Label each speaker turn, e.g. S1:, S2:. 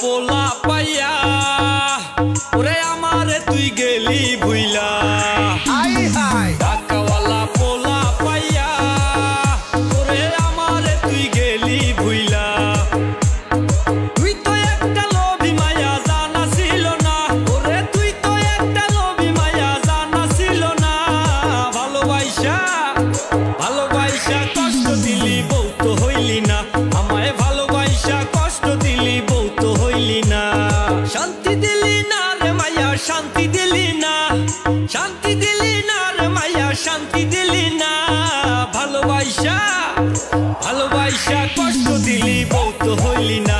S1: পোলা পাইয়া ওরে আমারে তুই গেলি ভুইলা
S2: আই হাই
S1: টাকাওয়ালা পোলা পাইয়া ওরে আমারে তুই গেলি ভুইলা তুই তো একটা লোভী মায়া জানা ছিল না ওরে তুই তো একটা লোভী মায়া জানা ছিল না ভালোবাসা ভালোবাসা কষ্ট দিলি বউ তো হইলি না আমায় ভালোবাসা কষ্ট দিলি বউ তো হইলি না শান্তি দিলি না রে মায়া শান্তি দিলি না শান্তি দিলি না রে মায়া শান্তি দিলি না ভালোবাসা ভালোবাসা কষ্ট দিলি বউ তো হইলি না।